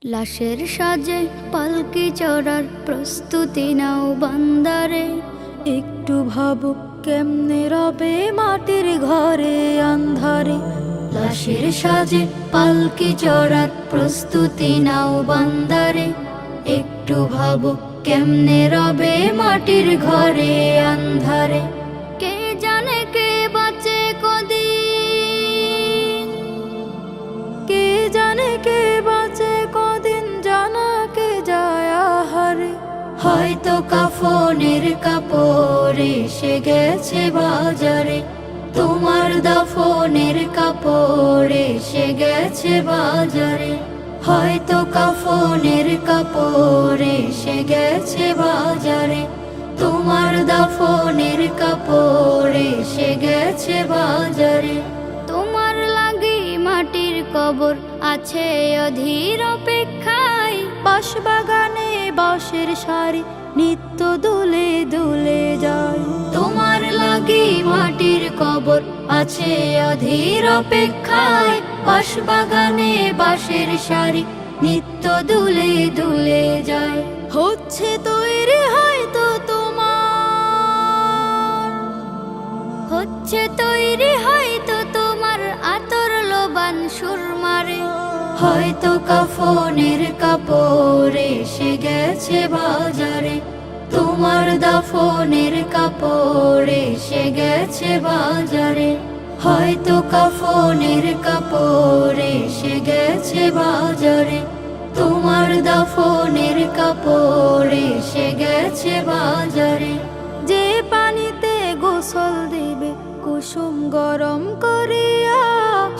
লাশের সাজে পালকি চড়ার প্রস্তুতি নাও বান্দারে। একটু ভাবো কেমনে রবে মাটির ঘরে আন্ধারে। লাশের সাজে পালকি চড়ার প্রস্তুতি নাও বান্দারে। একটু ভাবো কেমনে রবে মাটির ঘরে আন্ধারে। কে জানে কে বাঁচে কদিন, কে জানে কে বাঁচে কদিন, জানা কে যায় আহারে। হয়তো কাফনের কাপড় এসে গেছে বাজারে। তোমার দাফনের কাপড় এসে গেছে বাজারে। হয়তো কাফনের কাপড় এসে গেছে বাজারে। তোমার দাফনের কাপড় এসে গেছে বাজারে। তোমার লাগি মাটির কবর আছে অধীর অপেক্ষায়। বাঁশবাগানে বাঁশের সারি নিত্য দুলে দুলে যায়। তোমার লাগি মাটির কবর আছে অধীর অপেক্ষায়। বাঁশবাগানে বাঁশের সারি নিত্য দুলে দুলে যায়। হচ্ছে তৈরি হয়তো তোমার, হচ্ছে তৈরি হয়তো তোমার আতর লোবান সুরমারে। হয়তো কাফনের কাপড় এসে গেছে বাজারে। তোমার দাফনের কাপড় এসে গেছে বাজারে। হয়তো কাফনের কাপড় এসে গেছে বাজারে। তোমার দাফনের কাপড় এসে গেছে বাজারে। যে পানিতে গোসল দিবে কুসুম গরম করিয়া,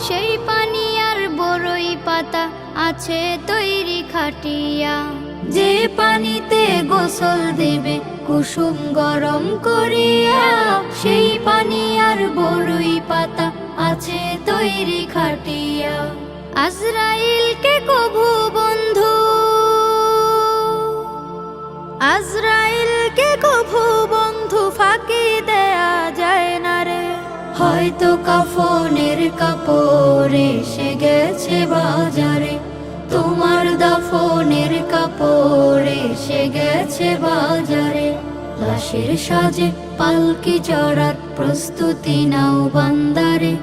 সেই পানি আর বড়ই পাতা আছে তৈরি খাটিয়া। যে পানিতে গোসল দেবে কুসুম গরম করিয়া, সেই পানি আর বড়ই পাতা আছে তৈরি খাটিয়া। আজরাইলকে কভু বন্ধু, আজরাইলকে কভু বন্ধু ফাঁকি দেয়া যায় না রে। হয়তো কাফনের কাপড় এসে গেছে বাজারে। তোমার দাফনের কাপড় এসে গেছে বাজারে। লাশের সাজে পালকি চড়ার প্রস্তুতি নাও বান্দারে।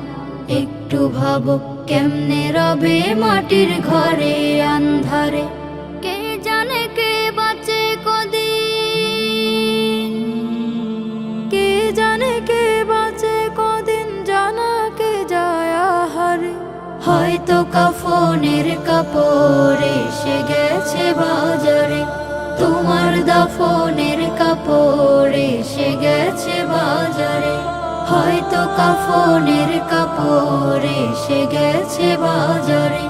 একটু ভাবো কেমনে রবে মাটির ঘরে আন্ধারে। কে জানে কে বাঁচে কদিন, কে জানে কে বাঁচে কদিন, জানা কে যায় আহারে। হয়তো কাফনের কাপড় এসে গেছে বাজারে। তোমার দাফনের কাপড় এসে গেছে বাজারে। হয়তো কাফনের কাপড় এসে গেছে বাজারে।